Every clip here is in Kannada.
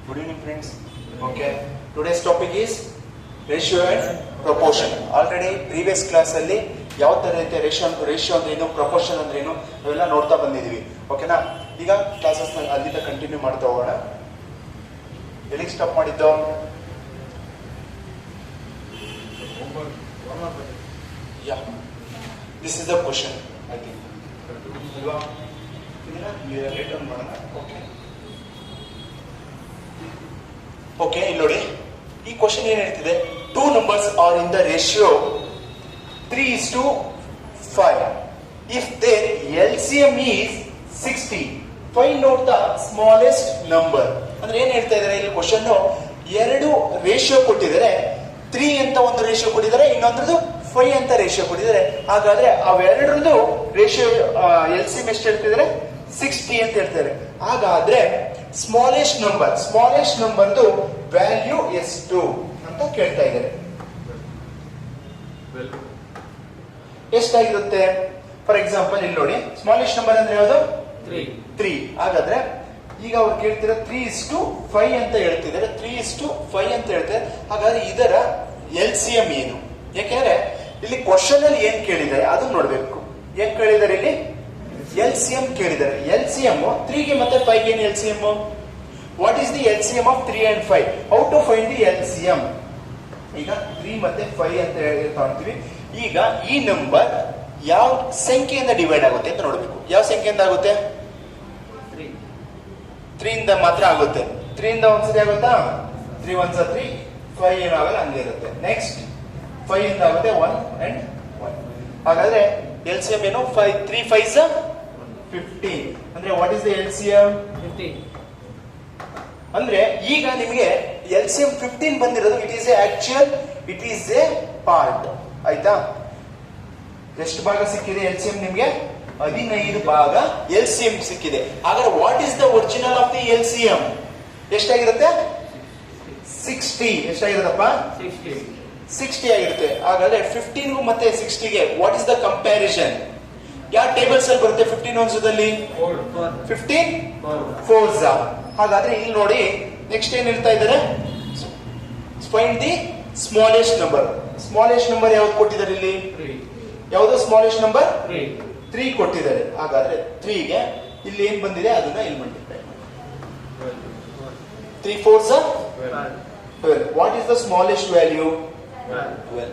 Good evening, friends. Okay, today's topic is ratio and proportion. Already previous class ಅಲ್ಲಿ ಯಾವ ತರ ರೀತಿಯ ರೇಷಿಯೋ ಅಂದ್ರೆ ಏನು, ಪ್ರಪೋರ್ಷನ್ ಅಂದ್ರೆ ಏನು ಅವೆಲ್ಲ ನೋಡ್ತಾ ಬಂದಿದೀವಿ. ಓಕೆನಾ? ಈಗ ಕ್ಲಾಸಸ್ ಅಲ್ಲಿಂದ ಕಂಟಿನ್ಯೂ ಮಾಡ್ತಾ ಹೋಗೋಣ. ಎಲ್ಲಿಗೆ ಸ್ಟಾಪ್ ಮಾಡಿದ್ದು? Yeah, this is the question, I think. ಅಲ್ವಾ? ಇದನ್ನ ಲೇಟ್ ಆನ್ ಮಾಡೋಣ. ಓಕೆ, ಇಲ್ಲಿ ನೋಡಿ, ಈ ಕ್ವಶನ್ ಏನ್ ಹೇಳ್ತಿದೆ, two numbers are in the ratio 3:5 if their LCM is 60 find out the smallest number. ಅಂದ್ರೆ ಏನ್ ಹೇಳ್ತಾ ಇದಾರೆ ಇಲ್ಲಿ ಕ್ವಶನ್, ಎರಡು ರೇಷಿಯೋ ಕೊಟ್ಟಿದ್ದಾರೆ, 3 ಅಂತ ಒಂದು ರೇಷಿಯೋ ಕೊಟ್ಟಿದ್ದಾರೆ, ಇನ್ನೊಂದ್ರದ್ದು 5 ಅಂತ ರೇಷಿಯೋ ಕೊಟ್ಟಿದ್ದಾರೆ. ಹಾಗಾದ್ರೆ ಅವೆರಡರದ್ದು ರೇಷಿಯೋ LCM ಎಷ್ಟು ಹೇಳ್ತಿದ್ದಾರೆ? 60 ಅಂತ ಹೇಳ್ತಾರೆ. ಹಾಗಾದ್ರೆ ಸ್ಮಾಲೆಸ್ಟ್ ನಂಬರ್ದು ವ್ಯಾಲ್ಯೂ ಎಷ್ಟು ಅಂತ ಕೇಳ್ತಾ ಇದ್ದಾರೆ. ಎಷ್ಟಾಗಿರುತ್ತೆ? ಫಾರ್ ಎಕ್ಸಾಂಪಲ್ ಇಲ್ಲಿ ನೋಡಿ, ಸ್ಮಾಲೆಸ್ಟ್ ನಂಬರ್ ಅಂದ್ರೆ ಯಾವುದು? 3. ಹಾಗಾದ್ರೆ ಈಗ ಅವ್ರು ಕೇಳ್ತಿರೋ 3:5 ಅಂತ ಹೇಳ್ತಿದ್ದಾರೆ, 3:5 ಅಂತ ಹೇಳ್ತಾರೆ. ಹಾಗಾದ್ರೆ ಇದರ LCM ಏನು? ಯಾಕೆಂದ್ರೆ ಇಲ್ಲಿ ಕ್ವಶನ್ ಅಲ್ಲಿ ಏನ್ ಕೇಳಿದ್ದಾರೆ ಅದನ್ನ ನೋಡ್ಬೇಕು. ಏನ್ ಕೇಳಿದ್ದಾರೆ ಇಲ್ಲಿ? LCM ಕೇಳಿದ್ದಾರೆ. LCM 3ಗೆ ಮತ್ತೆ 5ಗೆ ಏನು LCM? What is the LCM of 3 and 5? How to find the LCM? ಈಗ 3 ಮತ್ತೆ 5 ಅಂತ ಹೇಳ್ತೀವಿ. ಈಗ ಈ ನಂಬರ್ ಯಾವ ಸಂಖ್ಯೆಯಿಂದ ಡಿವೈಡ್ ಆಗುತ್ತೆ ಅಂತ ನೋಡ್ಬೇಕು. ಯಾವ ಸಂಖ್ಯೆಯಿಂದ ಆಗುತ್ತೆ? 3 ಇಂದ ಮಾತ್ರ ಆಗುತ್ತೆ. 3 ಇಂದ ಒಂದ್ಸತಿ ಆಗುತ್ತಾ? 3 1 3, 5 ಏನಾಗಲ್ಲ, ಹಂಗೆ ಇರುತ್ತೆ. ನೆಕ್ಸ್ಟ್ 5 ಇಂದ ಆಗುತ್ತೆ 1 and 1. ಹಾಗಾದ್ರೆ LCM ಏನು? 3 5s 15. ಅಂದ್ರೆ ವಾಟ್ ಇಸ್ ದ LCM? 15. ಅಂದ್ರೆ ಈಗ ನಿಮಗೆ LCM 15 ಬಂದಿರೋದು. It is A part. ಆಯ್ತಾ? ಎಷ್ಟು ಭಾಗ ಸಿಕ್ಕಿದೆ LCM ನಿಮ್ಗೆ? 15 ಭಾಗ LCM ಸಿಕ್ಕಿದೆ. ಹಾಗಾದ್ರೆ what is the original of the LCM? ಎಷ್ಟಾಗಿರುತ್ತೆ? 60. ಎಷ್ಟಾಗಿರುತ್ತಪ್ಪ? 60 ಆಗಿರುತ್ತೆ. ಹಾಗಾದ್ರೆ 15 ಮತ್ತೆ 60ಗೆ ವಾಟ್ ಇಸ್ ದ ಕಂಪ್ಯಾರಿಸನ್? ಯಾವ ಟೇಬಲ್ಸ್ ಅಲ್ಲಿ ಬರುತ್ತೆ 15 ಒಂದ್ಸದಲ್ಲಿ? 15 4s. ಹಾಗಾದ್ರೆ ಇಲ್ಲಿ ನೋಡಿ, ನೆಕ್ಸ್ಟ್ ಏನ್ ಹೇಳ್ತಾ ಇದ್ದಾರೆ? Find the smallest number. Smallest number ಯಾವ್ದು ಕೊಟ್ಟಿದ್ದಾರೆ ಇಲ್ಲಿ? ಯಾವ್ದು ಸ್ಮಾಲೆಸ್ಟ್ ನಂಬರ್? 3 ಕೊಟ್ಟಿದ್ದಾರೆ. ಹಾಗಾದ್ರೆ 3ಗೆ ಇಲ್ಲಿ ಏನ್ ಬಂದಿದೆ ಅದನ್ನ ಇಲ್ಲಿ ಮಲ್ಟಿಪ್ಲೈ ಮಾಡಿ. 3 4s 12. What is the smallest value? 12.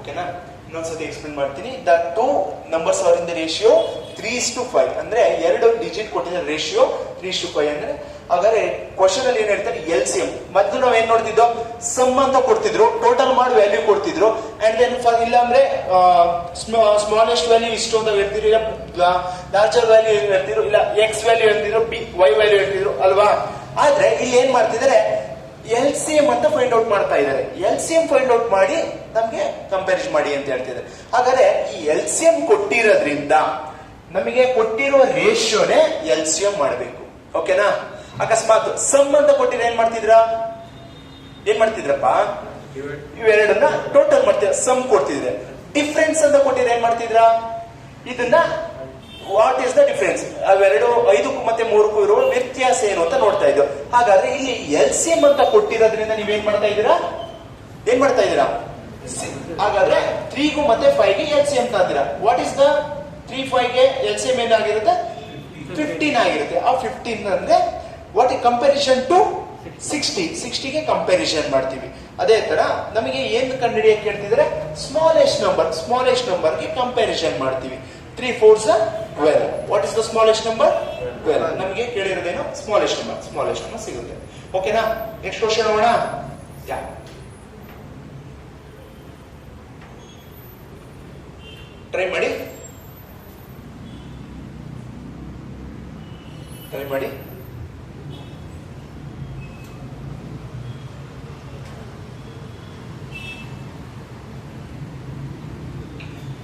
ಓಕೆನಾ? ಇನ್ನೊಂದ್ಸತಿ ಎಕ್ಸ್ಪ್ಲೇನ್ ಮಾಡ್ತೀನಿ. The two numbers are in the ratio 3:5. ಅಂದ್ರೆ 2 ಡಿಜಿಟ್ ಕೊಟ್ಟಿದ್ದಾರೆ ರೇಷಿಯೋ 3:5 ಅಂದ್ರೆ. ಹಾಗಾದ್ರೆ ಕ್ವಶನ್ ಅಲ್ಲಿ ಏನ್ ಹೇಳ್ತಾರೆ? LCM. ಮೊದಲು ನಾವ್ ಏನ್ ನೋಡ್ತಿದ್ದೋ, ಸಮ್ ಅಂತ ಕೊಡ್ತಿದ್ರು, ಟೋಟಲ್ ಮಾಡಿ ವ್ಯಾಲ್ಯೂ ಕೊಡ್ತಿದ್ರು. ಅಂಡ್ ದೆನ್ ಇಲ್ಲ ಅಂದ್ರೆ ಸ್ಮಾಲೆಸ್ಟ್ ವ್ಯಾಲ್ಯೂ ಇಷ್ಟು ಅಂತ ಹೇಳ್ತಿದ್ರು, ಇಲ್ಲ ಲಾರ್ಜರ್ ವ್ಯಾಲ್ಯೂ ಹೇಳ್ತಿದ್ರು, ಇಲ್ಲ X ವ್ಯಾಲ್ಯೂ ಹೇಳ್ತಿದ್ರು, Y ವ್ಯಾಲ್ಯೂ ಹೇಳ್ತಿದ್ರು ಅಲ್ವಾ? ಆದ್ರೆ ಇಲ್ಲಿ ಏನ್ ಮಾಡ್ತಿದ್ದಾರೆ? LCM ಅಂತ ಫೈಂಡ್ ಔಟ್ ಮಾಡ್ತಾ ಇದ್ದಾರೆ. LCM ಫೈಂಡ್ ಔಟ್ ಮಾಡಿ ನಮ್ಗೆ ಕಂಪ್ಯಾರಿಸನ್ ಮಾಡಿ ಅಂತ ಹೇಳ್ತಿದ್ದಾರೆ. ಹಾಗಾದ್ರೆ ಈ LCM ಕೊಟ್ಟಿರೋದ್ರಿಂದ ನಮಗೆ ಕೊಟ್ಟಿರುವ ರೇಷಿಯೋನೇ LCM ಮಾಡಬೇಕು. ಓಕೆನಾ? ಅಕಸ್ಮಾತ್ ಸಮ್ ಅಂತ ಕೊಟ್ಟಿದ್ರೆ ಏನ್ ಮಾಡ್ತಿದ್ರಪ್ಪ? ಇವೆರಡನ್ನ ಟೋಟಲ್ ಮಾಡ್ತಿದ್ರ, ಸಮ್ ಕೊಡ್ತಿದ್ರೆ. ಡಿಫ್ರೆನ್ಸ್ ಅಂತ ಕೊಟ್ಟಿದ್ರೆ ಏನ್ ಮಾಡ್ತಿದ್ರ? ಇದನ್ನ ವಾಟ್ ಇಸ್ ದ ಡಿಫರೆನ್ಸ್, ಅವೆರಡು 5ಕ್ಕೂ ಮತ್ತೆ 3ಕ್ಕೂ ಇರುವ ವ್ಯತ್ಯಾಸ ಏನು ಅಂತ ನೋಡ್ತಾ ಇದ್ದೋ. ಹಾಗಾದ್ರೆ ಇಲ್ಲಿ LCM ಅಂತ ಕೊಟ್ಟಿರೋದ್ರಿಂದ ನೀವೇನ್ ಮಾಡ್ತಾ ಇದ್ದೀರಾ? ಹಾಗಾದ್ರೆ 3ಗೂ ಮತ್ತೆ 5ಗೆ LCM ತಂದಿರಾ. ವಾಟ್ ಇಸ್ ದ 3 5ಗೆ LCM ಏನಾಗಿರುತ್ತೆ? 15 ಆಗಿರುತ್ತೆ. ಆ 15 ಅಂದ್ರೆ ವಾಟ್ ಕಂಪ್ಯಾರಿಸನ್ ಟು 60ಗೆ ಕಂಪ್ಯಾರಿಸನ್ ಮಾಡ್ತೀವಿ. ಅದೇ ತರ ನಮಗೆ ಏನ್ ಕಂಡುಹಿಡಿಯಕ್ಕೆ ಹೇಳ್ತಿದ್ರೆ? ಸ್ಮಾಲೆಸ್ಟ್ ನಂಬರ್ಗೆ ಕಂಪ್ಯಾರಿಸನ್ ಮಾಡ್ತೀವಿ. 3 4s 12. What is the smallest number? 12. ನಮಗೆ ಕೇಳಿರೋದೇನು? ಸ್ಮಾಲೆಸ್ಟ್ ನಂಬರ್ ಸಿಗುತ್ತೆ. ಓಕೆನಾ? ನೆಕ್ಸ್ಟ್ ಕ್ವಶನ್ ನೋಡೋಣ. ಟ್ರೈ ಮಾಡಿ.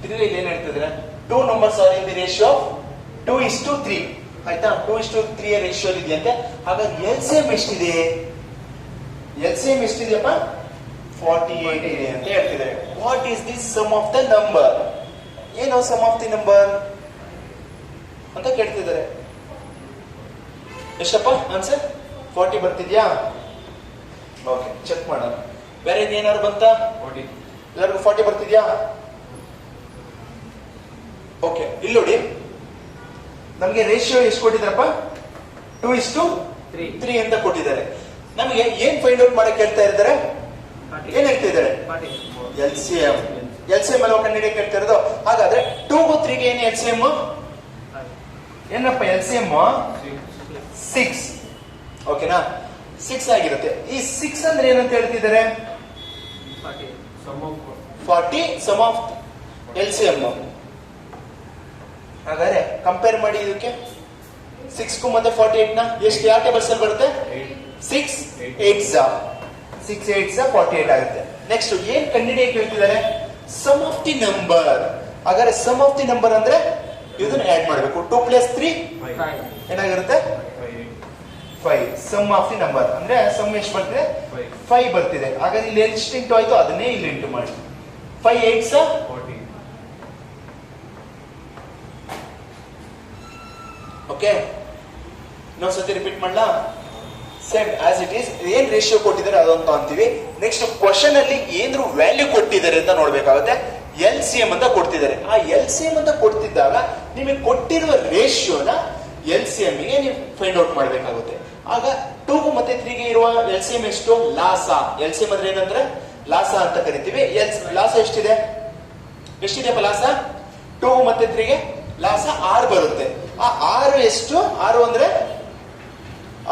ಇಲ್ಲಿ ಏನ್ ಹೇಳ್ತಿದ್ರೆ, two numbers are in the ratio 2:3. ಆಯ್ತಾ? 2:3 ರೇಷಿಯೋ ಇದೆಯಂತೆ. ಹಾಗಾದ್ರೆ LCM ಎಷ್ಟಿದೆ? ಎಷ್ಟಿದೆಯಪ್ಪ? 48 ಇದೆ ಅಂತ ಹೇಳ್ತಿದ್ದಾರೆ. What is the sum of the number? ಏನು ಸಮ್ ಆಫ್ ದಿ ನಂಬರ್ ಅಂತ ಕೇಳ್ತಿದ್ದಾರೆ. ಎಷ್ಟಪ್ಪ ಆನ್ಸರ್? 40 ಬರ್ತಿದ್ಯಾ? ಓಕೆ, ಚೆಕ್ ಮಾಡೋಣ. ಬೇರೆ ಏನಾದ್ರು ಬಂತ? ಎಲ್ಲರಿಗೂ 40 ಬರ್ತಿದ್ಯಾ? ಓಕೆ, ಇಲ್ಲಿ ನೋಡಿ, ನಮಗೆ ರೇಷಿಯೋ ಎಷ್ಟು ಕೊಟ್ಟಿದ್ದಾರಪ್ಪ? 2:3 ಅಂತ ಕೊಟ್ಟಿದ್ದಾರೆ. ನಮಗೆ ಏನ್ ಫೈಂಡ್ ಔಟ್ ಮಾಡಕ್ ಹೇಳ್ತಾ ಇದ್ದಾರೆ? ಏನ್ ಹೇಳ್ತಾ ಇದ್ದಾರೆ? LCM. LCM ಅಲ್ವಾ ಕಂಡುಹಿಡಿಯಕ್ಕೆ ಹೇಳ್ತಾ ಇರೋದು? ಹಾಗಾದ್ರೆ 2ಗೂ 3ಗೆ ಏನು LCM? ಏನಪ್ಪ LCM? 6. ಓಕೆನಾ? 6 ಆಗಿರುತ್ತೆ. ಈ 6 ಅಂದ್ರೆ ಏನಂತ ಹೇಳ್ತಿದ್ದಾರೆ? 40 ಸಮ್ ಆಫ್ LCM. ಹಾಗಾದ್ರೆ ಕಂಪೇರ್ ಮಾಡಿ ಇದಕ್ಕೆ 6 ಮತ್ತೆ 48 ನ ಎಷ್ಟು ಯಾವ ಟೇಬಲ್ಸ್ ಅಲ್ಲಿ ಬರುತ್ತೆ? 6 8s 48 ಆಗುತ್ತೆ. ನೆಕ್ಸ್ಟ್ ಏನ್ ಕಂಡುಹಿಡಿಯಕ್ಕೆ ಹೇಳ್ತಿದ್ದಾರೆ? Sum of the number. ಹಾಗಾದ್ರೆ ಸಮ್ ಆಫ್ ದಿ ನಂಬರ್ ಅಂದ್ರೆ ಇದನ್ನ ಆಡ್ ಮಾಡಬೇಕು. 2 + 3 ಏನಾಗಿರುತ್ತೆ? 5. ಸಮ್ ಆಫ್ ದಿ ನಂಬರ್ ಅಂದ್ರೆ ಸಮ್ ಎಷ್ಟು ಬರ್ತಿದೆ? 5 ಬರ್ತಿದೆ. ಹಾಗಾದ್ರೆ ಇಲ್ಲಿ ಎಷ್ಟು ಇಂಟು ಆಯ್ತು ಅದನ್ನೇ ಇಲ್ಲಿ ಇಂಟು ಮಾಡಿ. 5 8s 40. ಓಕೆ, ಇನ್ನೊಂದ್ಸತಿ ರಿಪೀಟ್ ಮಾಡ್ಲಾ? Same as it is. ಏನ್ ರೇಷಿಯೋ ಕೊಟ್ಟಿದ್ದಾರೆ ಅದೊಂದು ಅಂತೀವಿ. ನೆಕ್ಸ್ಟ್ ಕ್ವಶನ್ ಅಲ್ಲಿ ಏನ್ರು ವ್ಯಾಲ್ಯೂ ಕೊಟ್ಟಿದ್ದಾರೆ ಅಂತ ನೋಡ್ಬೇಕಾಗುತ್ತೆ. LCM ಅಂತ ಕೊಡ್ತಿದ್ದಾರೆ. ಆ LCM ಅಂತ ಕೊಡ್ತಿದ್ದಾಗ ನಿಮಗೆ ಕೊಟ್ಟಿರುವ ರೇಷಿಯೋನ LCM ಗೆ ನೀವು ಫೈಂಡ್ ಔಟ್ ಮಾಡ್ಬೇಕಾಗುತ್ತೆ. ಆಗ 2 ಮತ್ತೆ 3ಗೆ ಇರುವ LCM ಎಷ್ಟು? ಲಾಸ. LCM ಅಂದ್ರೆ ಏನಂದ್ರೆ ಲಾಸ ಅಂತ ಕರಿತೀವಿ. ಲಾಸ ಎಷ್ಟಿದೆ? ಎಷ್ಟಿದೆಪ್ಪ ಲಾಸ? 2 ಮತ್ತೆ 3ಗೆ ಲಾಸ 6 ಬರುತ್ತೆ. ಆ 6 ಎಷ್ಟು? 6 ಅಂದ್ರೆ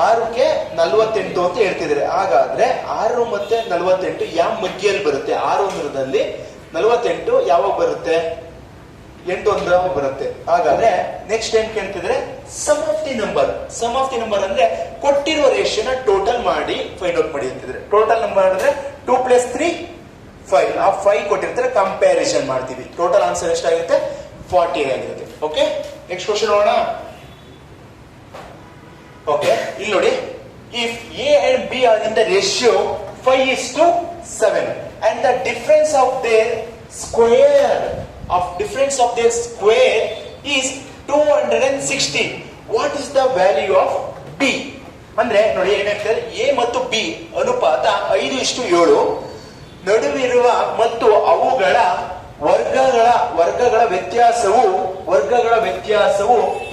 6ಕ್ಕೆ 48 ಅಂತ ಹೇಳ್ತಿದ್ದಾರೆ. ಹಾಗಾದ್ರೆ 6 ಮತ್ತೆ 48 ಯಾವ ಮಧ್ಯದಲ್ಲಿ ಬರುತ್ತೆ? 6 ಒಂದರದಲ್ಲಿ 48 ಯಾವಾಗ ಬರುತ್ತೆ? 8 ಒಂದರ ಬರುತ್ತೆ. ಹಾಗಾದ್ರೆ ನೆಕ್ಸ್ಟ್ ಏನ್ ಕೇಳ್ತಿದ್ರೆ? Sum of the number. Sum of the number ಅಂದ್ರೆ ಕೊಟ್ಟಿರುವ ರೇಷಿಯೋನ ಟೋಟಲ್ ಮಾಡಿ ಫೈಂಡ್ ಔಟ್ ಮಾಡಿ ಅಂತಿದ್ರೆ. ಟೋಟಲ್ ನಂಬರ್ ಅಂದ್ರೆ 2 + 3 5. ಆ 5 ಕೊಟ್ಟಿರ್ತಾರೆ, ಕಂಪ್ಯಾರಿಸನ್ ಮಾಡ್ತೀವಿ. Total answer ಎಷ್ಟಾಗಿರುತ್ತೆ? 40 ಆಗಿರುತ್ತೆ. ಓಕೆ, ನೆಕ್ಸ್ಟ್ ಕ್ವಶನ್ ನೋಡೋಣ. ಓಕೆ, ಇಲ್ಲಿ ನೋಡಿ, if A and B are in the ratio 5:7 and the difference of their square is 260, what is the value of B? ಅಂದ್ರೆ ನೋಡಿ ಏನಾಗ್ತದೆ, A ಮತ್ತು B ಅನುಪಾತ 5:7. ನಡುವಿರುವ ಮತ್ತು ಅವುಗಳ ವರ್ಗಗಳ ವ್ಯತ್ಯಾಸವು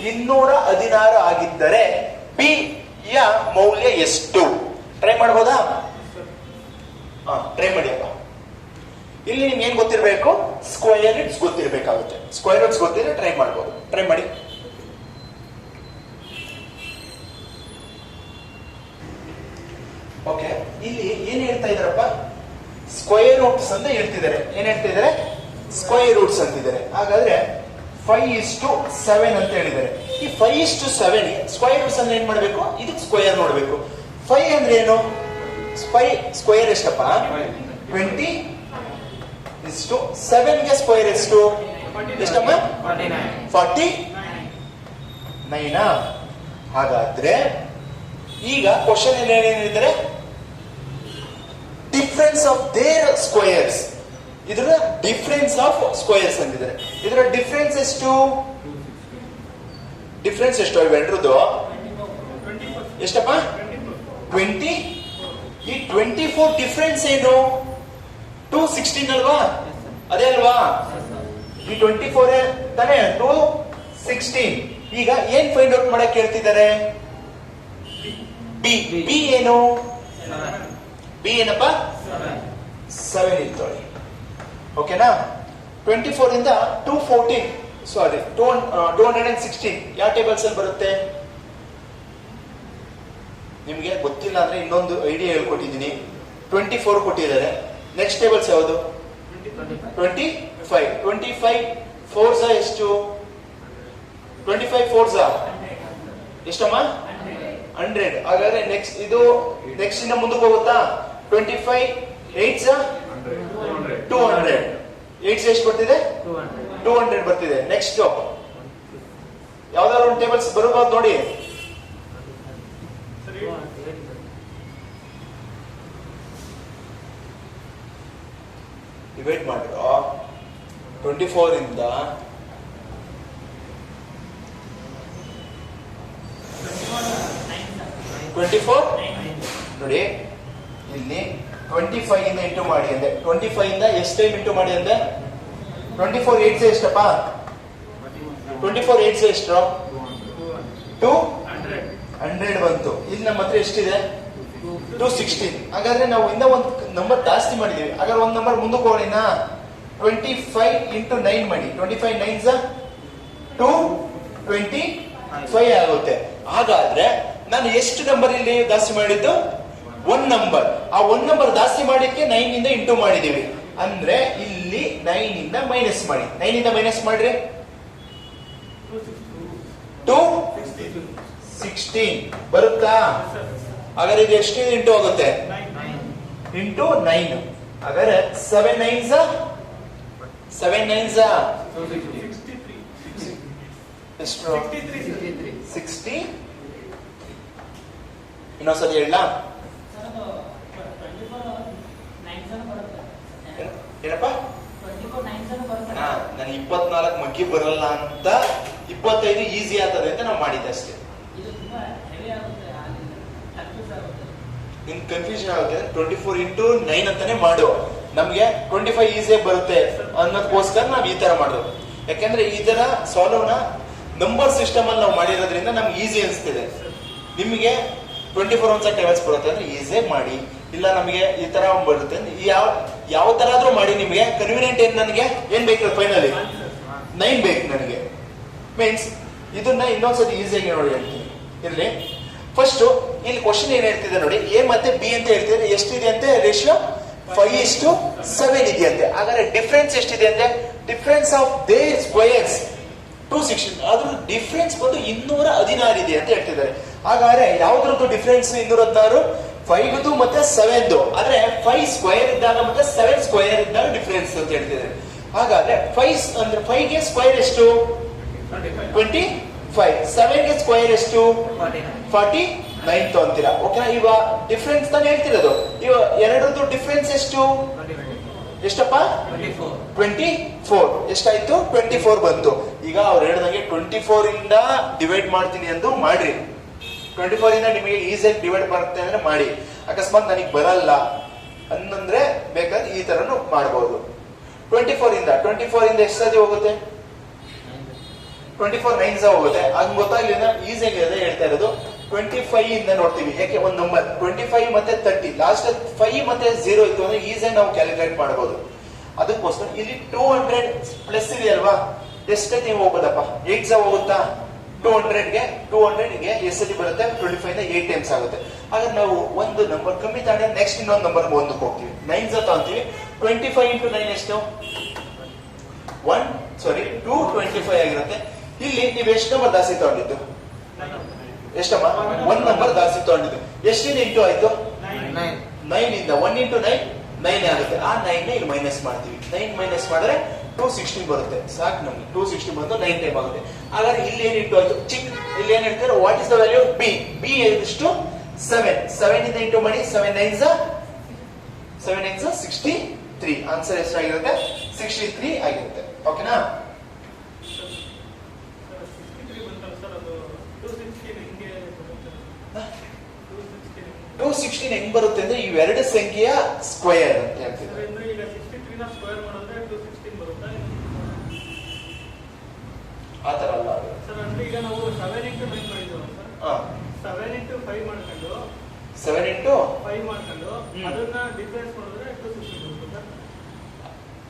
216 ಆಗಿದ್ದರೆ B ಯ ಮೌಲ್ಯ ಎಷ್ಟು? ಟ್ರೈ ಮಾಡಬಹುದಾ? ಟ್ರೈ ಮಾಡಿಯಪ್ಪ. ಇಲ್ಲಿ ನಿಮ್ಗೆ ಏನ್ ಗೊತ್ತಿರಬೇಕು? ಸ್ಕ್ವೇರ್ ರೂಟ್ಸ್ ಗೊತ್ತಿರಬೇಕಾಗುತ್ತೆ. ಸ್ಕ್ವೇರ್ ರೂಟ್ಸ್ ಗೊತ್ತಿದ್ರೆ ಟ್ರೈ ಮಾಡಬಹುದು. ಟ್ರೈ ಮಾಡಿ. ಓಕೆ, ಇಲ್ಲಿ ಏನ್ ಹೇಳ್ತಾ ಇದಾರಪ್ಪ? ಸ್ಕ್ವೇರ್ ರೂಟ್ಸ್ ಅಂತ ಹೇಳ್ತಿದ್ದಾರೆ. ಏನ್ ಹೇಳ್ತಾ ಇದಾರೆ? ಸ್ಕ್ವೇರ್ ರೂಟ್ಸ್ ಅಂತಿದ್ದಾರೆ. ಹಾಗಾದ್ರೆ 5:7 ಅಂತ ಹೇಳಿದ್ದಾರೆ. ಈ 5:7 ಸ್ಕ್ವೇರ್ ರೂಟ್ಸ್ ಅಂದ್ರೆ ಏನ್ ಮಾಡ್ಬೇಕು? ಇದಕ್ಕೆ ಸ್ಕ್ವೇರ್ ನೋಡ್ಬೇಕು. 5 ಅಂದ್ರೆ ಏನು? 5 ಸ್ಕ್ವೇರ್ ಎಷ್ಟಪ್ಪ? 20. 7 ಗೆ ಸ್ಕ್ವೇರ್ ಎಷ್ಟು? ಎಷ್ಟಮ್ಮ? 49. ಹಾಗಾದ್ರೆ ಈಗ ಕ್ವಶನ್ ಏನೇನಿದ್ದಾರೆ? Difference of their squares. ಇದರ ಡಿಫರೆನ್ಸ್ ಆಫ್ ಸ್ಕ್ವೇರ್ಸ್ ಅಂತಿದ್ದಾರೆ. ಇದರ ಡಿಫರೆನ್ಸ್ ಎಷ್ಟು? ಡಿಫರೆನ್ಸ್ ಎಷ್ಟು ಇವೆರಡರದ್ದು? ಎಷ್ಟಪ್ಪ? 20. ಈ 24 ಡಿಫರೆನ್ಸ್ ಏನು? 216 ಅಲ್ವಾ? ಅದೇ ಅಲ್ವಾ? ಈ 24 ತಾನೇ 216. ಈಗ ಏನ್ ಫೈಂಡ್ ಔಟ್ ಮಾಡಕ್ ಹೇಳ್ತಿದ್ದಾರೆ? ಬಿ ಏನು? ಬಿ ಏನಪ್ಪ? 7 ಇರ್ತೋಳಿ. ಓಕೆನಾ? 24 ಇಂದ 216 ಯಾವ ಟೇಬಲ್ಸ್ ಅಲ್ಲಿ ಬರುತ್ತೆ? ನಿಮ್ಗೆ ಗೊತ್ತಿಲ್ಲ ಅಂದ್ರೆ ಇನ್ನೊಂದು ಐಡಿಯಾ ಹೇಳ್ಕೊಟ್ಟಿದ್ದೀನಿ. 24 ಕೊಟ್ಟಿದ್ದಾರೆ. ನೆಕ್ಸ್ಟ್ ಟೇಬಲ್ಸ್ ಯಾವುದು? 25. 25 4s ಎಷ್ಟು? 25 4s ಎಷ್ಟಮ್ಮ? 100. ಹಾಗಾದ್ರೆ ನೆಕ್ಸ್ಟ್ ಇದು ನೆಕ್ಸ್ಟ್ ಇಂದ ಮುಂದಕ್ಕೆ ಹೋಗುತ್ತಾ? 25 8s 200. 8s ಎಷ್ಟು ಬರ್ತಿದೆ? 200 ಬರ್ತಿದೆ. ನೆಕ್ಸ್ಟ್ ಯಾವ್ದಾದ್ರು ಒಂದು ಟೇಬಲ್ಸ್ ಬರಬಹುದು ನೋಡಿ. ಡಿವೈಡ್ ಮಾಡಿರೋ 24 ಇಂದ 24 ನೋಡಿ ಇಲ್ಲಿ 25 ಇಂದ ಇಂಟು ಮಾಡಿ ಅಂದೆ. 25 ಇಂದ ಎಷ್ಟು ಟೈಮ್ ಇಂಟು ಮಾಡಿ ಅಂದೆ? 24 8 ಎಷ್ಟಪ್ಪ? 24 8 ಎಷ್ಟು? 200 ಬಂತು. ಇಲ್ಲಿ ನಮ್ಮ ಹತ್ರ ಎಷ್ಟಿದೆ? 216. ಹಾಗಾದ್ರೆ ನಾವು ಇಂದ ಒಂದು ನಂಬರ್ ಜಾಸ್ತಿ ಮಾಡಿದೀವಿ. ಹಾಗಾದ್ರೆ ಒಂದು ನಂಬರ್ ಮುಂದಕ್ಕೆ ಹೋಗೋಣ. 25 ಇಂಟು 9 ಮಾಡಿ. 25 9s 225 ಆಗುತ್ತೆ. ಹಾಗಾದ್ರೆ ನಾನು ಎಷ್ಟು ನಂಬರ್ ಇಲ್ಲಿ ಜಾಸ್ತಿ ಮಾಡಿದ್ದು? 1 ನಂಬರ್. ಆ 1 ನಂಬರ್ ಜಾಸ್ತಿ ಮಾಡಿದ್ಕೆ 9 ಇಂದ ಇಂಟು ಮಾಡಿದೀವಿ. ಅಂದ್ರೆ ಇಲ್ಲಿ 9 ಇಂದ ಮೈನಸ್ ಮಾಡಿ. 9 ಇಂದ ಮೈನಸ್ ಮಾಡ್ರಿ 216 ಬರುತ್ತಾ? ಹಾಗಾದ್ರೆ ಇದು ಎಷ್ಟು ಇಂಟು ಆಗುತ್ತೆ? ಇಂಟು 9. ಹಾಗಾದ್ರೆ 7 9s ಎಷ್ಟು? 60. ಇನ್ನೊಂದ್ಸತಿ ಹೇಳ. ಏನಪ್ಪ? ನಾನು 24 ಮಗ್ಗಿ ಬರಲ್ಲ ಅಂತ 25 ಈಸಿ ಆಗ್ತದೆ ಅಂತ ನಾವು ಮಾಡಿದ್ದೆ ಅಷ್ಟೇ. ನಿನ್ ಕನ್ಫ್ಯೂಷನ್ ಆಗುತ್ತೆ. 24 ಇಂಟು 9 ಅಂತಾನೆ ಮಾಡು. ನಮ್ಗೆ 25 ಈಸಿಯಾಗಿ ಬರುತ್ತೆ ಅನ್ನೋದಕ್ಕೋಸ್ಕರ ನಾವು ಈ ತರ ಮಾಡೋದು. ಯಾಕಂದ್ರೆ ಈ ತರ ಸಾಲ್ವ್ ನ ನಂಬರ್ ಸಿಸ್ಟಮ್ ಅಲ್ಲಿ ನಾವು ಮಾಡಿರೋದ್ರಿಂದ ನಮ್ಗೆ ಈಸಿ ಅನಿಸ್ತಿದೆ. ನಿಮಗೆ 24 ಒಂದ್ಸ ಟೇಬಲ್ಸ್ ಬರುತ್ತೆ ಅಂದ್ರೆ ಈಸಿಯಾಗಿ ಮಾಡಿ. ಇಲ್ಲ ನಮಗೆ ಈ ತರ ಬರುತ್ತೆ ಯಾವ ತರ ಆದ್ರೂ ಮಾಡಿ. ನಿಮಗೆ ಕನ್ವೀನಿಯಂಟ್ ಏನ್? ನನಗೆ ಏನ್ ಬೇಕು ಫೈನಲಿ? 9 ಬೇಕು ನನಗೆ. ಮೀನ್ಸ್ ಇದನ್ನ ಇನ್ನೊಂದ್ಸತಿ ಈಸಿಯಾಗಿ ನೋಡಿ ಹೇಳ್ತೀನಿ. ಇರ್ಲಿ, ಫಸ್ಟ್ ಇಲ್ಲಿ ಕ್ವಶನ್ ಏನ್ ಹೇಳ್ತಿದೆ ನೋಡಿ. ಎ ಮತ್ತೆ ಬಿ ಅಂತ ಹೇಳ್ತಿದ್ರೆ ಎಷ್ಟಿದೆ ಅಂತೆ ರೇಷಿಯೋ? 5:7 ಇದೆಯಂತೆ. ಹಾಗಾದ್ರೆ ಡಿಫ್ರೆನ್ಸ್ ಎಷ್ಟಿದೆ ಅಂತೆ? Difference of their squares 216. ಅದ್ರ ಡಿಫ್ರೆನ್ಸ್ ಬಂದು 216 ಇದೆ ಅಂತ ಹೇಳ್ತಿದ್ದಾರೆ. ಹಾಗಾದ್ರೆ ಯಾವ್ದ್ರದ್ದು ಡಿಫ್ರೆನ್ಸ್ 216? 5 ಮತ್ತೆ 7. ಆದ್ರೆ 5 ಸ್ಕ್ವೇರ್ ಇದ್ದಾಗ ಮತ್ತೆ 7 ಸ್ಕ್ವೇರ್ ಇದ್ದಾಗ ಡಿಫ್ರೆನ್ಸ್ ಅಂತ ಹೇಳ್ತಿದ್ದಾರೆ. ಹಾಗಾದ್ರೆ 5 ಅಂದ್ರೆ 5 ಗೆ ಸ್ಕ್ವೇರ್ ಎಷ್ಟು? 25. 7 ಗೆ ಸ್ಕ್ವೇರ್ ಎಷ್ಟು? 49 ತಗೊಂತೀರಾ. ಓಕೆ, ಇವಾಗ ಡಿಫ್ರೆನ್ಸ್ ತಾನೇ ಹೇಳ್ತಿರೋದು. ಇವಾಗ ಎರಡರದ್ದು ಡಿಫ್ರೆನ್ಸ್ ಎಷ್ಟು? ಎಷ್ಟಪ್ಪ? 24. ಎಷ್ಟಾಯ್ತು? 24 ಬಂತು. ಈಗ ಅವ್ರು ಹೇಳ್ದಂಗೆ 24 ಇಂದ ಡಿವೈಡ್ ಮಾಡ್ತೀನಿ ಎಂದು ಮಾಡ್ರಿ. 24 ಇಂದ ನಿಮಗೆ ಈಸಿಯಾಗಿ ಡಿವೈಡ್ ಬರುತ್ತೆ ಅಂದ್ರೆ ಮಾಡಿ. ಅಕಸ್ಮಾತ್ ನನಗೆ ಬರಲ್ಲ ಅನ್ನಂದ್ರೆ ಬೇಕಾದ್ರೆ ಈ ತರನು ಮಾಡಬಹುದು. 24 ಇಂದ ಎಷ್ಟು ಸತಿ ಹೋಗುತ್ತೆ? 24 9s ಹೋಗುತ್ತೆ. ಹಂಗ ಗೊತ್ತಾಗ್ಲಿಲ್ಲ ಈಸಿಯಾಗಿ ಅದೇ ಹೇಳ್ತಾ ಇರೋದು. 25 ಇಂದ ನೋಡ್ತೀವಿ. ಯಾಕೆ ಒಂದು ನಂಬರ್ 25 ಮತ್ತೆ 30 ಲಾಸ್ಟ್ 5 ಮತ್ತೆ 0 ಇತ್ತು ಅಂದ್ರೆ ಈಸಿಯಾಗಿ ನಾವು ಕ್ಯಾಲ್ಕುಲೇಟ್ ಮಾಡಬಹುದು. ಅದಕ್ಕೋಸ್ಕರ ಇಲ್ಲಿ 200 ಪ್ಲಸ್ ಇದೆ ಅಲ್ವಾ? ಎಷ್ಟೇ ನೀವು ಹೋಗೋದಪ್ಪ? 8s ಹೋಗುತ್ತಾ? 200 ಗೆ ಎಷ್ಟು ಸತಿ ಬರುತ್ತೆ? 25 ಇಂದ 8 ಟೈಮ್ಸ್ ಆಗುತ್ತೆ. ಹಾಗಾದ್ರೆ ನಾವು ಒಂದು ನಂಬರ್ ಕಮ್ಮಿ ತಾಂಡ್ರೆ ನೆಕ್ಸ್ಟ್ ಇನ್ನೊಂದು ನಂಬರ್ ಒಂದಕ್ಕೆ ಹೋಗ್ತೀವಿ. 9s ತಗೊಂತೀವಿ. 25 ಇಂಟು 9 ಎಷ್ಟು? 225 ಆಗಿರುತ್ತೆ. ಇಲ್ಲಿ ನೀವು ಎಷ್ಟು ನಂಬರ್ ಜಾಸ್ತಿ ತಗೊಂಡಿದ್ದು? ಎಷ್ಟಮ್ಮ? 1 ನಂಬರ್ ಜಾಸ್ತಿ ತಗೊಂಡಿದ್ದು. ಎಷ್ಟಿದೆ ಇಂಟು ಆಯ್ತು? 9 ಇಂದ 1 ಇಂಟು 9 9 ಆಗುತ್ತೆ. ಆ 9 ನ ಇಲ್ಲಿ ಮೈನಸ್ ಮಾಡ್ತೀವಿ. 9 ಮೈನಸ್ ಮಾಡಿದ್ರೆ 216 ಬರುತ್ತೆ. ಸಾಕು ನಮ್ಗೆ. 216 ಬಂದು 9 ಟೈಮ್ ಆಗುತ್ತೆ. ಹಾಗಾದ್ರೆ ಇಲ್ಲಿ ಏನ್ ಇಂಟು ಆಯ್ತು? ಇಲ್ಲಿ ಏನ್ ಹೇಳ್ತಾರೆ? What is the value? B ಎಷ್ಟು? 7 ಇಂದ ಇಂಟು ಮಾಡಿ. 7 9s 63. ಆನ್ಸರ್ ಎಷ್ಟಾಗಿರುತ್ತೆ? 63 ಆಗಿರುತ್ತೆ. ಓಕೆನಾ? 216 ಹೆಂಗ್ ಬರುತ್ತೆ ಅಂದ್ರೆ ಇವೆರಡು ಸಂಖ್ಯೆಯ ಸ್ಕ್ವೇರ್ ಅಂತ ಹೇಳ್ತೀವಿ. ಆ ತರ ಅಲ್ಲ ಸರ್. ಅಂದ್ರೆ ಈಗ ನಾವು 7 ಇಂಟು 9 ಮಾಡಿದ್ವಿ ಸರ್. 7 ಇಂಟು 5 ಮಾಡ್ಕೊಂಡು 7 ಇಂಟು 5 ಮಾಡ್ಕೊಂಡು ಅದನ್ನ ಡಿಫರೆನ್ಸ್ ಮಾಡಿದ್ರೆ 216 ಬರುತ್ತೆ.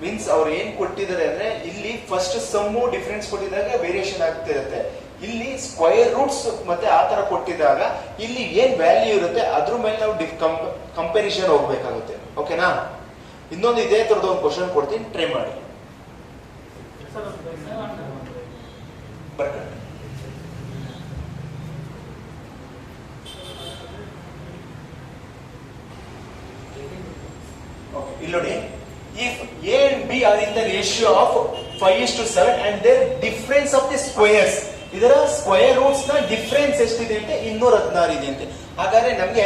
ಮೀನ್ಸ್ ಅವ್ರು ಏನ್ ಕೊಟ್ಟಿದ್ದಾರೆ ಅಂದ್ರೆ ಇಲ್ಲಿ ಫಸ್ಟ್ ಸಮ್ಮು ಡಿಫರೆನ್ಸ್ ಕೊಟ್ಟಿದಾಗ ವೇರಿಯೇಷನ್ ಆಗ್ತಿರುತ್ತೆ. ಇಲ್ಲಿ ಸ್ಕ್ವೇರ್ ರೂಟ್ಸ್ ಮತ್ತೆ ಆ ತರ ಕೊಟ್ಟಿದಾಗ ಇಲ್ಲಿ ಏನ್ ವ್ಯಾಲ್ಯೂ ಇರುತ್ತೆ ಅದ್ರ ಮೇಲೆ ನಾವು ಕಂಪ್ಯಾರಿಸನ್ ಹೋಗ್ಬೇಕಾಗುತ್ತೆ. ಓಕೆನಾ? ಇನ್ನೊಂದು ಇದೇ ತರದ ಒಂದು ಕ್ವಶನ್ ಕೊಡ್ತೀನಿ, ಟ್ರೈ ಮಾಡಿ. ಇಲ್ಲಿ ನೋಡಿ, if A and B are in the ratio of 5:7 and their difference of the squares, ಇದರ ಸ್ಕ್ವೇರ್ ರೂಟ್ಸ್ ನ ಡಿಫರೆನ್ಸ್ ಎಷ್ಟಿದೆ ಅಂತ 216 ಇದೆ ಅಂತೆ. ಹಾಗಾದ್ರೆ ನಮ್ಗೆ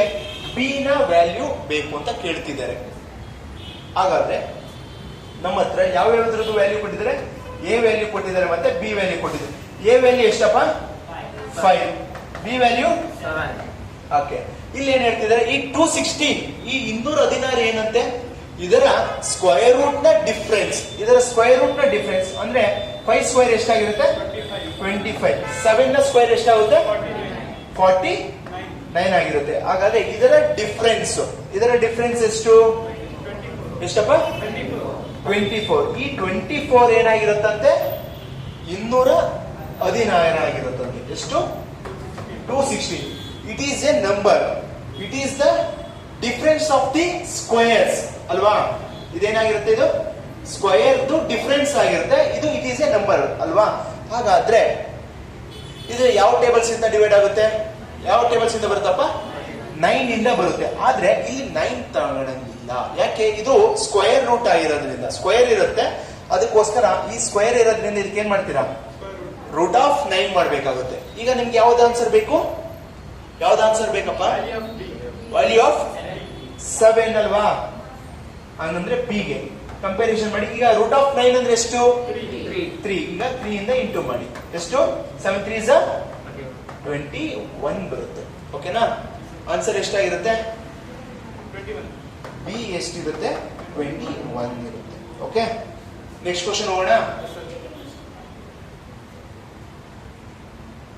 ಬಿ ನ ವ್ಯಾಲ್ಯೂ ಬೇಕು ಅಂತ ಕೇಳ್ತಿದ್ದಾರೆ. ಹಾಗಾದ್ರೆ ನಮ್ಮ ಹತ್ರ ಯಾವ್ಯಾವ್ದ್ರದ್ದು ವ್ಯಾಲ್ಯೂ ಕೊಟ್ಟಿದ್ದಾರೆ? ಎ ವ್ಯಾಲ್ಯೂ ಕೊಟ್ಟಿದ್ದಾರೆ ಮತ್ತೆ ಬಿ ವ್ಯಾಲ್ಯೂ ಕೊಟ್ಟಿದ್ದಾರೆ. ಎ ವ್ಯಾಲ್ಯೂ ಎಷ್ಟಪ್ಪ? 5. B value 7. ಓಕೆ. ಇಲ್ಲಿ ಏನ್ ಹೇಳ್ತಿದ್ದಾರೆ, ಈ 216 ಈ 216 ಏನಂತೆ, ಇದರ ಸ್ಕ್ವಯರ್ ರೂಟ್ ನ ಡಿಫರೆನ್ಸ್. ಇದರ ಸ್ಕ್ವಯರ್ ರೂಟ್ ನ ಡಿಫರೆನ್ಸ್ ಅಂದ್ರೆ 5 ಸ್ಕ್ವೇರ್ ಎಷ್ಟಾಗಿರುತ್ತೆ, 25. 7 ನ ಸ್ಕ್ವೇರ್ ಎಷ್ಟಾಗುತ್ತೆ, 49 ಆಗಿರುತ್ತೆ. ಹಾಗಾದ್ರೆ ಇದರ ಡಿಫರೆನ್ಸ್ ಎಷ್ಟು, ಎಷ್ಟಪ್ಪ, 24. ಈ 24 ಏನಾಗಿರುತ್ತಂತೆ, 216 ಆಗಿರುತ್ತಂತೆ. ಎಷ್ಟು, 216. It is A number, it is the difference of the squares ಅಲ್ವಾ. ಇದೇನಾಗಿರುತ್ತೆ, ಇದು ಸ್ಕ್ವೇರ್ ಡಿಫರೆನ್ಸ್ ಆಗಿರುತ್ತೆ. ಇದು ಇಟ್ ಈಸ್ ಎ ನಂಬರ್ ಅಲ್ವಾ. ಹಾಗಾದ್ರೆ ಇದು ಯಾವ ಟೇಬಲ್ಸ್ ಇಂದ ಡಿವೈಡ್ ಆಗುತ್ತೆ, ಯಾವ ಟೇಬಲ್ಸ್ ಇಂದ ಬರುತ್ತಪ್ಪ, 9 ಇಂದ ಬರುತ್ತೆ. ಆದ್ರೆ ಇಲ್ಲಿ 9 ತಗೊಳಂಗಿಲ್ಲ. ಯಾಕೆ, ಇದು ಸ್ಕ್ವೇರ್ ರೂಟ್ ಆಗಿರೋದ್ರಿಂದ, ಸ್ಕ್ವೇರ್ ಇರುತ್ತೆ, ಅದಕ್ಕೋಸ್ಕರ ಈ ಸ್ಕ್ವೇರ್ ಇರೋದ್ರಿಂದ ಇದಕ್ಕೆ ಏನ್ ಮಾಡ್ತೀರಾ, ರೂಟ್ ಆಫ್ 9 ಮಾಡ್ಬೇಕಾಗುತ್ತೆ. ಈಗ ನಿಮ್ಗೆ ಯಾವ್ದು ಆನ್ಸರ್ ಬೇಕು, ಯಾವ್ದು ಆನ್ಸರ್ ಬೇಕಪ್ಪ, ವ್ಯಾಲ್ಯೂ ಆಫ್ 7 ಅಲ್ವಾ. ಹಂಗಂದ್ರೆ ಬಿ ಗೆ ಕಂಪ್ಯಾರಿಸನ್ ಮಾಡಿ. ಈಗ ರೂಟ್ ಆಫ್ 9 ಅಂದ್ರೆ ಎಷ್ಟು, 3. ಈಗ 3 ಇಂದ ಇಂಟು ಮಾಡಿ. ಎಷ್ಟು, 7 3 is 21 ಬರುತ್ತೆ. ಓಕೆನಾ, ಆನ್ಸರ್ ಎಷ್ಟಾಗಿರುತ್ತೆ, ಬಿ ಎಷ್ಟಿರುತ್ತೆ, 21 ಇರುತ್ತೆ. ಓಕೆ, ನೆಕ್ಸ್ಟ್ ಕ್ವಶನ್ ಹೋಗೋಣ.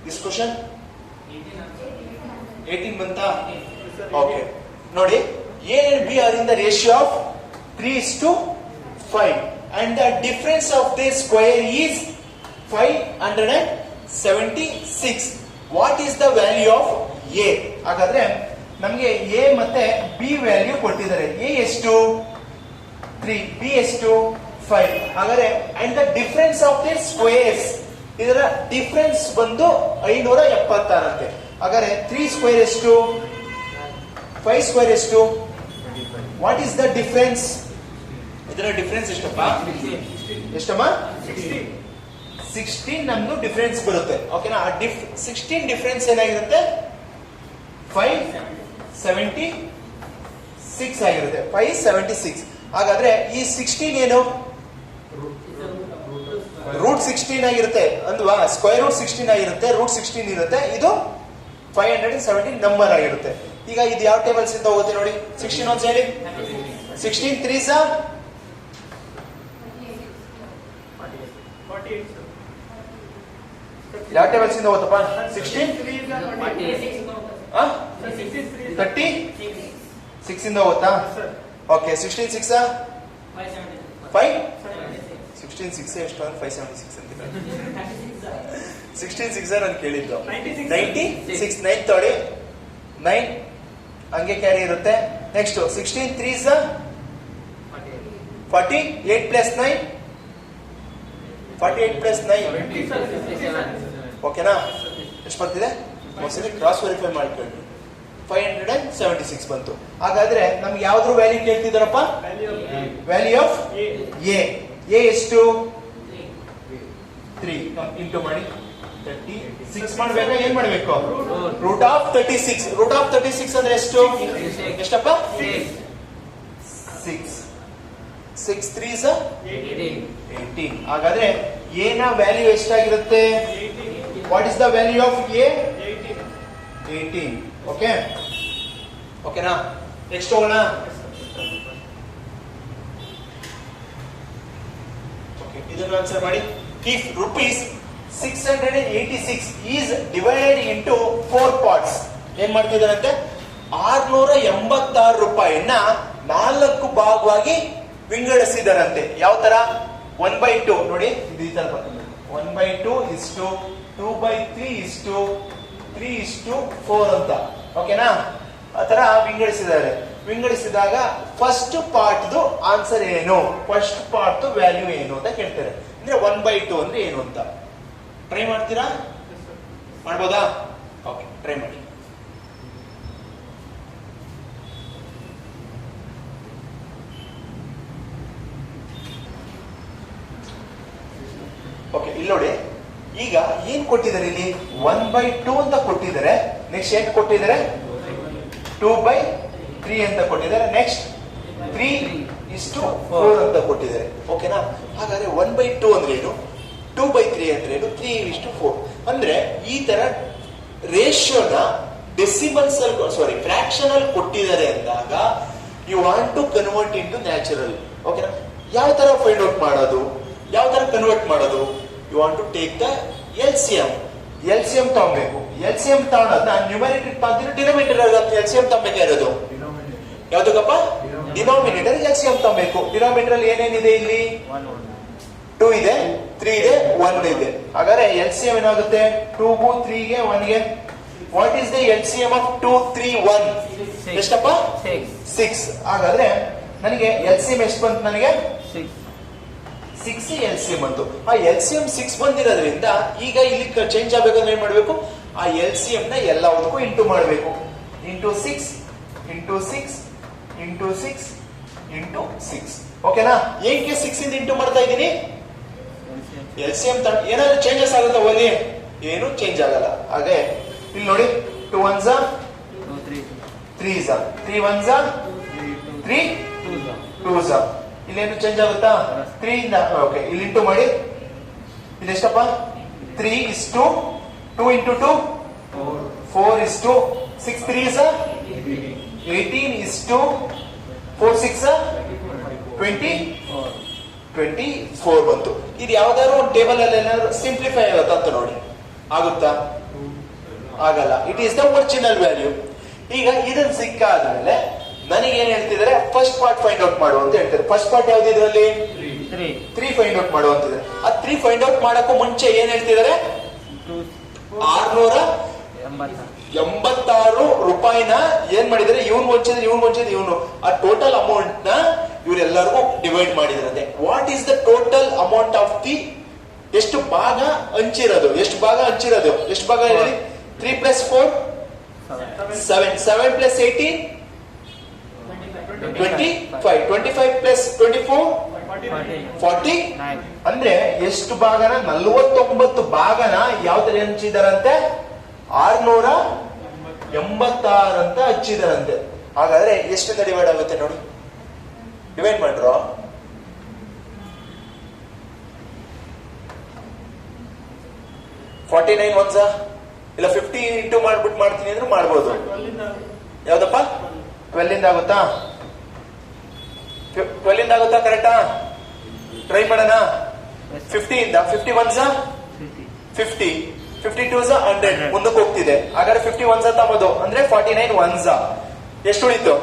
ದಿಸ್ ಕ್ವಶನ್ 18 ಬಂತಾ. ಓಕೆ ನೋಡಿ, A and B are in the ratio of 3:5 and the difference of their square is 576. What is the value of A? ಹಾಗಾದ್ರೆ ನಮಗೆ ಎ ಮತ್ತೆ ಬಿ ವ್ಯಾಲ್ಯೂ ಕೊಟ್ಟಿದ್ದಾರೆ. ಎ ಎಷ್ಟು, 3, ಬಿ ಎಷ್ಟು, 5. ಹಾಗಾದ್ರೆ and the difference of the squares, ಇದರ ಡಿಫರೆನ್ಸ್ ಬಂದು 576 ಅಂತೆ. ಹಾಗಾದ್ರೆ 3 ಸ್ಕ್ವೇರ್ ಎಷ್ಟು, 5 ಸ್ಕ್ವೇರ್ ಎಷ್ಟು, ವಾಟ್ ಈಸ್ ದ ಡಿಫರೆನ್ಸ್, ಇದರ ಡಿಫರೆನ್ಸ್ ಎಷ್ಟಪ್ಪ, ಎಷ್ಟಮ್ಮ, 16 ನಮ್ದು ಡಿಫರೆನ್ಸ್ ಬರುತ್ತೆ. ಓಕೆನಾ, 16 ಡಿಫರೆನ್ಸ್ ಏನಾಗಿರುತ್ತೆ, 576 ಆಗಿರುತ್ತೆ, 576. ಹಾಗಾದ್ರೆ ಈ 16 ಏನು, ರೂಟ್ 16 ಆಗಿರುತ್ತೆ ಅಂದ್ವಾ, ಸ್ಕ್ವೇರ್ ರೂಟ್ 16 ಆಗಿರುತ್ತೆ, ರೂಟ್ 16 ಇರುತ್ತೆ. ಇದು 517 ನಂಬರ್ ಆಗಿರುತ್ತೆ. ಈಗ ಇದು ಯಾವ ಟೇಬಲ್ಸ್ ಇಂದ ಹೋಗುತ್ತೆ ನೋಡಿ, 16 ಒಂದ್ ಹೇಳಿ, 16 3s ಯಾವ ಟೇಬಲ್ಸ್ ಇಂದ ಹೋಗುತ್ತಪ್ಪ, 16 36 ಇಂದ ಹೋಗುತ್ತಾ. ಓಕೆ, 16 6 5, 16 6 ಎಷ್ಟು, 576 ಅಂತ 16 6 ನಾನು ಕೇಳಿದ್ದು 96. 9 ತೊಡಿ, 9 ಹಂಗೆ ಕ್ಯಾರಿ ಇರುತ್ತೆ. ನೆಕ್ಸ್ಟ್ 16 3s 48 ಪ್ಲಸ್ 9, 48 ಪ್ಲಸ್ 9 ಓಕೆನಾ, ಎಷ್ಟು ಬರ್ತಿದೆ, ಒಂದ್ಸಲಿ ಕ್ರಾಸ್ ವೆರಿಫೈ ಮಾಡ್ಕೊಳ್ಳಿ. 576 ಬಂತು. ಹಾಗಾದ್ರೆ ನಮ್ಗೆ ಯಾವ್ದ್ರ ವ್ಯಾಲ್ಯೂ ಕೇಳ್ತಿದಾರಪ್ಪ, ವ್ಯಾಲ್ಯೂ ಆಫ್ ಎ. ಎ ಎಷ್ಟು, 3 ಇಂಟು ಮಾಡಿ 36 ಮಾಡ್ಬೇಕಾ, ಏನ್ ಮಾಡ್ಬೇಕು, ರೂಟ್ ಆಫ್ 36. ರೂಟ್ ಆಫ್ 36 ಅಂದ್ರೆ ಎಷ್ಟು, ಎಷ್ಟಪ್ಪ, 6. 6 3s 18. ಹಾಗಾದ್ರೆ ಎ ನ ವ್ಯಾಲ್ಯೂ ಎಷ್ಟಾಗಿರುತ್ತೆ, what is the value of A, 18. Okay, ಓಕೆನಾ, ನೆಕ್ಸ್ಟ್ ಹೋಗೋಣ. ಓಕೆ, ಇದನ್ನು ಆನ್ಸರ್ ಮಾಡಿ. If rupees 686 is divided into 4 parts, ಏನ್ ಮಾಡ್ತಿದ್ದಾರಂತೆ, 686 ರೂಪಾಯಿನ 4 ಭಾಗವಾಗಿ ವಿಂಗಡಿಸಿದಾರಂತೆ. ಯಾವ ತರ, 1/2 ನೋಡಿ, ಇದು ಈ ತರ ಬರ್ತದೆ, 1/2 ಇಷ್ಟು, 2/3 ಇಷ್ಟು, 3:4 ಅಂತ. ಓಕೆನಾ, ಆತರ ವಿಂಗಡಿಸಿದ್ದಾರೆ. ವಿಂಗಡಿಸಿದಾಗ ಫಸ್ಟ್ ಪಾರ್ಟ್ ಆನ್ಸರ್ ಏನು, ಫಸ್ಟ್ ಪಾರ್ಟ್ ವ್ಯಾಲ್ಯೂ ಏನು ಅಂತ ಕೇಳ್ತಾರೆ. ಅಂದ್ರೆ 1/2 ಅಂದ್ರೆ ಏನು ಅಂತ ಟ್ರೈ ಮಾಡ್ತೀರಾ, ಮಾಡ್ಬೋದಾ. ಓಕೆ, ಟ್ರೈ ಮಾಡಿ. ಓಕೆ, ಇಲ್ಲಿ ನೋಡಿ, ಈಗ ಏನ್ ಕೊಟ್ಟಿದ್ದಾರೆ, ಇಲ್ಲಿ 1/2 ಅಂತ ಕೊಟ್ಟಿದ್ದಾರೆ. ನೆಕ್ಸ್ಟ್ ಏನ್ ಕೊಟ್ಟಿದ್ದಾರೆ, 2/3 ಅಂತ ಕೊಟ್ಟಿದ್ದಾರೆ. ನೆಕ್ಸ್ಟ್ 3:4 ಅಂತ ಕೊಟ್ಟಿದ್ದಾರೆ. ಓಕೆನಾ, ಹಾಗಾದ್ರೆ 1/2 ಅಂದ್ರೆ ಏನು, 2/3 ಅಂದ್ರೆ ಏನು, 3:4 ಅಂದ್ರೆ ಈ ತರ ರೇಷಿಯೋನ ಡೆಸಿಮಲ್ಸ್ ಅಲ್ಲಿ ಸಾರಿ ಫ್ರಾಕ್ಷನ್ ಅಲ್ಲಿ ಕೊಟ್ಟಿದ್ದಾರೆ ಅಂದಾಗ you want to convert into natural. ಓಕೆನಾ? ಯಾವ ತರ ಫೈಂಡ್ ಔಟ್ ಮಾಡೋದು, ಯಾವ ತರ ಕನ್ವರ್ಟ್ ಮಾಡೋದು? You want to take the LCM. LCM ತಗೊಬೇಕು. LCM ತಗೊಳೋದ್ನ ನ್ಯೂಮರೇಟರ್ ತಂದ್ರೆ ಡಿನೋಮಿನೇಟರ್ LCM ತಗೊಬೇಕಾಗಿರೋದು ಯಾವ್ದಕ್ಕಪ್ಪ? ಡಿನೋಮಿನೇಟರ್ LCM ತಗೊಬೇಕು. ಡಿನೋಮಿನೇಟರ್ ಅಲ್ಲಿ ಏನೇನಿದೆ? ಇಲ್ಲಿ 2 ಇದೆ, 3 ಇದೆ, 1 ಇದೆ. ಹಾಗಾದ್ರೆ LCM ಏನಾಗುತ್ತೆ? 2 3 ಗೆ 1 ಗೆ. What is the LCM of 2 3 1? ಎಷ್ಟಪ್ಪ? 6. ಹಾಗಾದ್ರೆ ನನಗೆ LCM ಎಷ್ಟು ಬಂತು? ನನಗೆ 6 LCM ಬಂತು. ಆ LCM 6 ಬಂದಿರೋದ್ರಿಂದ ಈಗ ಇಲ್ಲಿ ಚೇಂಜ್ ಆಗ್ಬೇಕಂದ್ರೆ ಏನ್ ಮಾಡ್ಬೇಕು? ಆ LCM ನ ಎಲ್ಲದಕ್ಕೂ ಇಂಟು ಮಾಡಬೇಕು. Into 6 into 6 into 6 into 6. ಓಕೆನಾ? ಏಕೆ 6 ಇಂದ ಇಂಟು ಮಾಡ್ತಾ ಇದ್ದೀನಿ? LCM ಏನಾದ್ರು ಚೇಂಜಸ್ ಆಗುತ್ತಾ? ಓಲಿ ಏನು ಚೇಂಜ್ ಆಗಲ್ಲ. ಹಾಗೆ ಇಲ್ಲಿ ನೋಡಿ, 2 1s 3s 3 1s 3 2s. ಇಲ್ಲೇನು ಚೇಂಜ್ ಆಗುತ್ತಾ? 3 ಇಂದ ಓಕೆ ಇಲ್ಲಿ ಇಂಟು ಮಾಡಿ. ಇಲ್ಲಿ ಎಷ್ಟಪ್ಪ? 3 is to 2 into 2 4 is to 6 3s 18 is to 4 6 24 ಬಂತು. ಇದು ಯಾವ್ದಾದ್ರು ಒಂದು ಟೇಬಲ್ ಅಲ್ಲಿ ಏನಾದ್ರು ಸಿಂಪ್ಲಿಫೈ ಆಗುತ್ತಾ ಅಂತ ನೋಡಿ. ಆಗುತ್ತಾ? ಆಗಲ್ಲ. It is the original value. ಈಗ ಇದನ್ನ ಸಿಕ್ಕಾದ್ಮೇಲೆ ನನಗೆ ಏನ್ ಹೇಳ್ತಿದ್ದಾರೆ? ಫಸ್ಟ್ ಪಾರ್ಟ್ ಫೈಂಡ್ ಔಟ್ ಮಾಡು ಅಂತ ಹೇಳ್ತಾರೆ. ಫಸ್ಟ್ ಪಾರ್ಟ್ ಯಾವ್ದು ಇದರಲ್ಲಿ? 3 ಫೈಂಡ್ ಔಟ್ ಮಾಡು ಅಂತಿದೆ. ಆ 3 ಫೈಂಡ್ ಔಟ್ ಮಾಡಕ್ಕೂ ಮುಂಚೆ ಏನ್ ಹೇಳ್ತಿದ್ದಾರೆ? 686 ರೂಪಾಯಿನ ಏನ್ ಮಾಡಿದ್ರೆ ಇವನು ಇವನು ಆ ಟೋಟಲ್ ಅಮೌಂಟ್ ನ ಇವರೆಲ್ಲರಿಗೂ ಡಿವೈಡ್ ಮಾಡಿದ್ರಂತೆ. What is the total amount of the? ಎಷ್ಟು ಭಾಗ ಹಂಚಿರೋದು? ಎಷ್ಟು ಭಾಗ ಹೇಳಿ? 3 plus 4 7 7 plus 18 25 25 plus 24 40 ಅಂದ್ರೆ ಎಷ್ಟು ಭಾಗನ? 49 ಭಾಗನ ಯಾವ್ದ್ರಲ್ಲಿ ಹಂಚಿದಾರಂತೆ? 686 ಅಂತ ಹಚ್ಚಿದಾರಂತೆ. ಹಾಗಾದ್ರೆ ಎಷ್ಟಿಂದ ಡಿವೈಡ್ ಆಗುತ್ತೆ ನೋಡಿ? ಡಿವೈಡ್ ಮಾಡ್ರೋ. 49 1s ಇಲ್ಲ 50 ಇಂಟು ಮಾಡ್ಬಿಟ್ಟು ಮಾಡ್ತೀನಿ ಅಂದ್ರೆ ಮಾಡ್ಬೋದು. ಯಾವ್ದಪ್ಪ? 12 ಇಂದ ಆಗುತ್ತಾ? 12 ಇಂದ ಆಗುತ್ತಾ? ಕರೆಕ್ಟಾ? ಟ್ರೈ ಮಾಡೋಣ. 50 ಇಂದ 50 1s 50 52s 100 ಮುಂದಕ್ಕೆ ಹೋಗ್ತಿದೆ. ಹಾಗಾದ್ರೆ 50 1s ತಗೋದು ಅಂದ್ರೆ 49 1s. ಎಷ್ಟು ಉಳಿತು?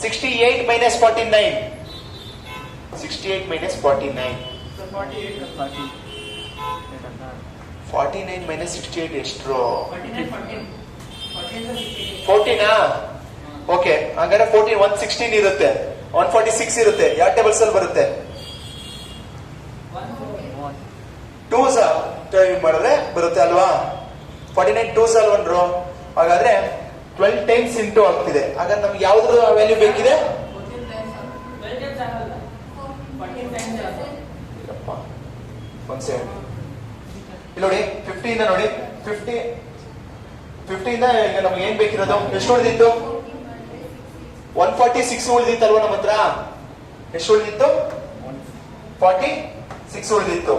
68 minus 49 68 minus 49 49 minus 68 ಎಷ್ಟು? 14 ಓಕೆ. ಹಾಗಾದ್ರೆ 14 116 ಇರುತ್ತೆ, 146 ಇರುತ್ತೆ. ಯಾವ ಟೇಬಲ್ಸ್ ಅಲ್ಲಿ ಬರುತ್ತೆ? 2s ಮಾಡಿದ್ರೆ ಬರುತ್ತೆ ಅಲ್ವಾ? 49 2s ಅಲ್ಲಿ ಬಂದ್ರು. ಹಾಗಾದ್ರೆ 12 ಟೈಮ್ಸ್ ಇಂಟು ಆಗ್ತಿದೆ. ಹಾಗಾದ್ರೆ ನಮ್ಗೆ ಯಾವ್ದ್ರ ವ್ಯಾಲ್ಯೂ ಬೇಕಿದೆ? ಇಲ್ಲಿ ನೋಡಿ 50 ಇಂದ ನೋಡಿ 50 ಇಂದ ಈಗ ನಮ್ಗೆ ಏನ್ ಬೇಕಿರೋದು? ಎಷ್ಟು ಉಳಿದಿತ್ತು? 146 ಉಳಿದಿತ್ತಲ್ವ ನಮ್ಮ ಹತ್ರ? ಎಷ್ಟು ಉಳಿದಿತ್ತು? 46 ಉಳಿದಿತ್ತು.